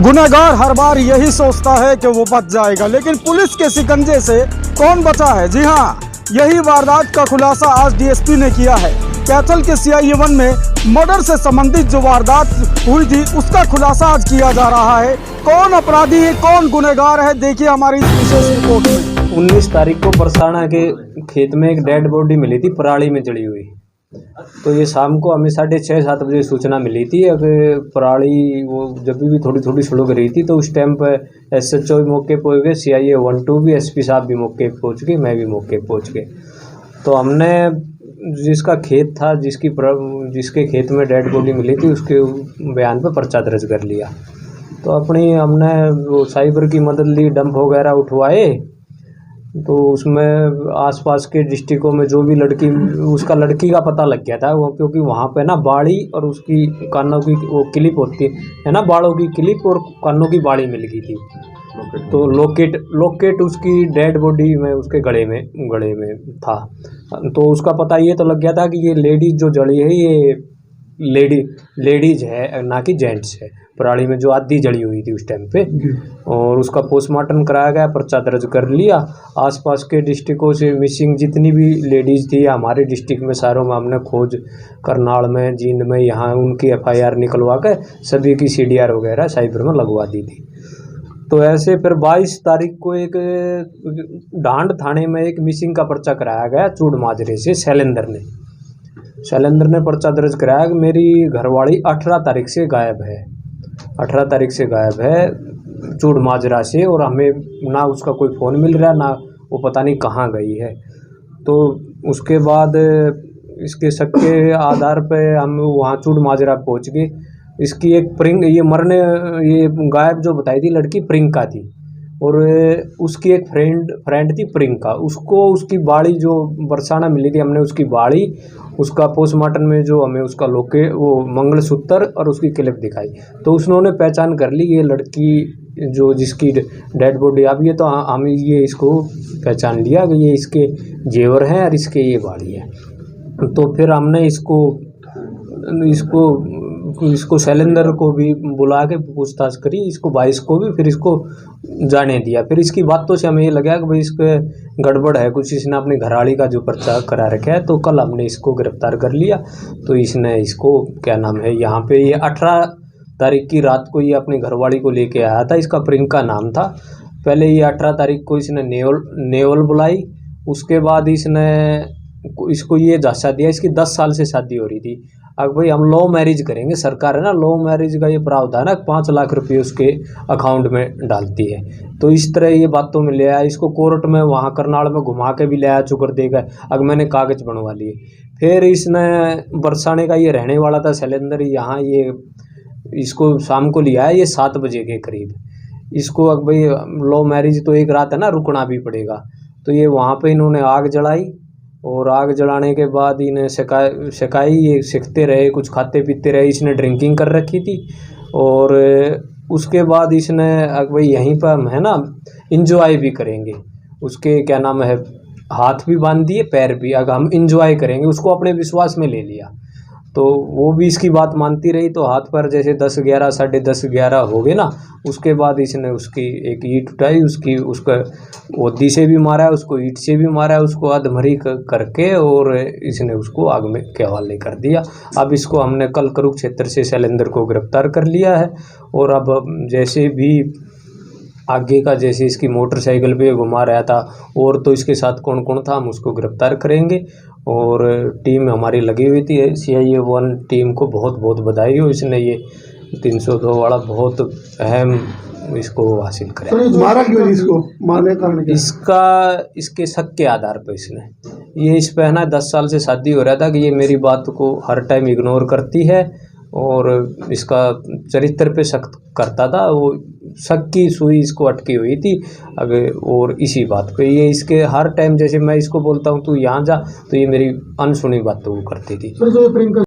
गुनहगार हर बार यही सोचता है कि वो बच जाएगा, लेकिन पुलिस के शिकंजे से कौन बचा है? जी हाँ, यही वारदात का खुलासा आज डीएसपी ने किया है। कैथल के CI-1 में मर्डर से संबंधित जो वारदात हुई थी उसका खुलासा आज किया जा रहा है। कौन अपराधी है, कौन गुनहगार है, देखिए हमारी इस विशेष रिपोर्ट में। 19 तारीख को बरसाना के खेत में एक डेड बॉडी मिली थी, पराली में जड़ी हुई। तो ये शाम को हमें 6:30-7 बजे सूचना मिली थी। अगर पराली वो जब भी थोड़ी थोड़ी सुलग रही थी, तो उस टाइम पर SHO भी मौके पहुँच गए, CI-1-2 भी, SP साहब भी मौके पहुँच गए, मैं भी मौके पहुँच गए। तो हमने जिसका खेत था, जिसके खेत में डेड बॉडी मिली थी, उसके बयान पर पर्चा दर्ज कर लिया। तो हमने वो साइबर की मदद ली, डंप वगैरह उठवाए। तो उसमें आसपास के डिस्ट्रिक्टों में जो भी लड़की का पता लग गया था वो, क्योंकि वहाँ पे ना बाड़ी और उसकी कानों की वो क्लिप होती है ना, बालों की क्लिप और कानों की बाड़ी मिल गई थी। तो लोकेट उसकी डेड बॉडी में उसके गले में था। तो उसका पता ये तो लग गया था कि ये लेडीज जो जड़ी है ये लेडीज है, ना कि जेंट्स है। पराली में जो आधी जड़ी हुई थी उस टाइम पे, और उसका पोस्टमार्टम कराया गया, पर्चा दर्ज कर लिया। आसपास के डिस्ट्रिक्टों से मिसिंग जितनी भी लेडीज़ थी हमारे डिस्ट्रिक्ट में सारों में हमने खोज, करनाल में, जींद में, यहाँ उनकी FIR निकलवा कर सभी की CDR वगैरह साइबर में लगवा दी थी। तो ऐसे फिर 22 तारीख को एक डांड थाने में एक मिसिंग का पर्चा कराया गया चूड़ माजरे से। शैलेंद्र ने पर्चा दर्ज कराया कि मेरी घरवाली 18 तारीख से गायब है, 18 तारीख से गायब है चूड़ माजरा से, और हमें ना उसका कोई फ़ोन मिल रहा, ना वो पता नहीं कहाँ गई है। तो उसके बाद इसके शक के आधार पे हम वहाँ चूड़ माजरा पहुँच गए। इसकी एक ये गायब जो बताई थी लड़की प्रियंका थी, और उसकी एक फ्रेंड थी प्रियंका। उसको उसकी बाड़ी जो बरसाना मिली थी, हमने उसकी बाड़ी, उसका पोस्टमार्टम में जो हमें उसका वो मंगलसूत्र और उसकी क्लिप दिखाई। तो उसने पहचान कर ली ये लड़की जो जिसकी डेड बॉडी आई है। तो हम ये इसको पहचान लिया कि ये इसके जेवर हैं और इसके ये बाड़ी है। तो फिर हमने इसको शैलेंद्र को भी बुला के पूछताछ करी, इसको 22 को भी, फिर इसको जाने दिया। फिर इसकी बातों से हमें ये लगा कि भाई इसके गड़बड़ है कुछ, इसने अपनी घरवाली का जो पर्चा करा रखा है। तो कल हमने इसको गिरफ्तार कर लिया। तो इसने इसको क्या नाम है, यहाँ पे ये 18 तारीख की रात को ये अपनी घरवाली को लेके आया था। इसका प्रियंका नाम था। पहले ये 18 तारीख को इसने नेवल बुलाई। उसके बाद इसको ये झांसा दिया, इसकी 10 साल से शादी हो रही थी। अब भाई हम लव मैरिज करेंगे, सरकार है ना, लव मैरिज का ये प्रावधान है, 5 लाख रुपये उसके अकाउंट में डालती है। तो इस तरह ये बातों में ले आया, इसको कोर्ट में वहाँ करनाल में घुमा के भी ले आया चुकर देगा। अब मैंने कागज बनवा लिए। फिर इसने बरसाने का ये रहने वाला था शैलेंद्र, यहाँ ये इसको शाम को लिया है ये 7 बजे के करीब। इसको अब भाई लव मैरिज तो एक रात है ना, रुकना भी पड़ेगा। तो ये वहाँ पर इन्होंने आग जलाई, और आग जलाने के बाद इन्हें सिकाई, ये सीखते रहे, कुछ खाते पीते रहे। इसने ड्रिंकिंग कर रखी थी। और उसके बाद इसने भाई यहीं पर हम है ना इंजॉय भी करेंगे, उसके क्या नाम है हाथ भी बांध दिए, पैर भी, अगर हम इंजॉय करेंगे, उसको अपने विश्वास में ले लिया। तो वो भी इसकी बात मानती रही। तो हाथ पर जैसे 10-11, 10:30-11 हो गए ना, उसके बाद इसने उसकी एक ईंट उठाई, उसका ओदी से भी मारा, उसको ईंट से भी मारा, उसको अधमरी करके, और इसने उसको आग में के हवाले कर दिया। अब इसको हमने कल कुरुक्षेत्र से शैलेंद्र को गिरफ्तार कर लिया है। और अब जैसे भी आगे का, जैसे इसकी मोटरसाइकिल पे घुमा रहा था और तो इसके साथ कौन कौन था, हम उसको गिरफ्तार करेंगे। और टीम हमारी लगी हुई थी, CI-1 टीम को बहुत बहुत बधाई हो, इसने ये 302 वाला बहुत अहम इसको हासिल करा। मारा क्यों इसको? मारने का कारण इसके शक के आधार पर इसने इस पे है ना 10 साल से शादी हो रहा था कि ये मेरी बात को हर टाइम इग्नोर करती है, और इसका चरित्र पे शक करता था। वो शक की सुई इसको अटकी हुई थी अगर, और इसी बात पे ये इसके हर टाइम, जैसे मैं इसको बोलता हूँ तू यहाँ जा, तो ये मेरी अनसुनी बातों को करती थी।